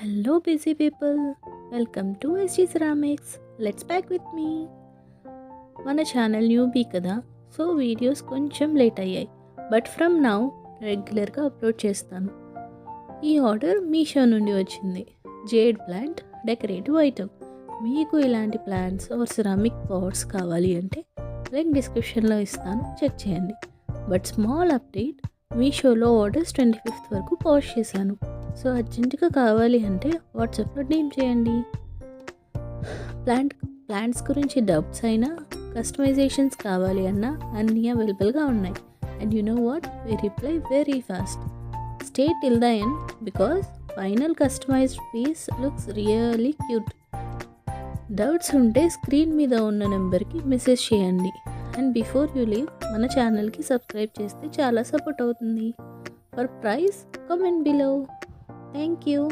Hello, busy people. Welcome to SG Ceramics. Let's pack with me. మన channel newbie కదా, so videos కొంచెం late అయ్యాయి. But from now రెగ్యులర్గా upload చేస్తాను. ఈ ఆర్డర్ మీషో నుండి వచ్చింది. Jade plant decorative item. మీకు ఇలాంటి ప్లాంట్స్ ఆర్ సిరామిక్ పాట్స్ కావాలి అంటే లింక్ డిస్క్రిప్షన్లో ఇస్తాను, చెక్ చేయండి. బట్ స్మాల్ అప్డేట్, మీషోలో ఆర్డర్స్ 25th వరకు పాస్ట్ చేశాను. సో అర్జెంటుగా కావాలి అంటే వాట్సాప్లో డీమ్ చేయండి. ప్లాంట్స్ గురించి డబ్స్ అయినా కస్టమైజేషన్స్ కావాలి అన్నా అన్నీ అవైలబుల్గా ఉన్నాయి. And you know what, we reply very fast. Stay till the end because final customized piece looks really cute. Doubts ఉంటే స్క్రీన్ మీద ఉన్న నెంబర్కి మెసేజ్ చేయండి. అండ్ బిఫోర్ యూ లీవ్ మన ఛానల్కి సబ్స్క్రైబ్ చేస్తే చాలా సపోర్ట్ అవుతుంది. For price, comment below. Thank you.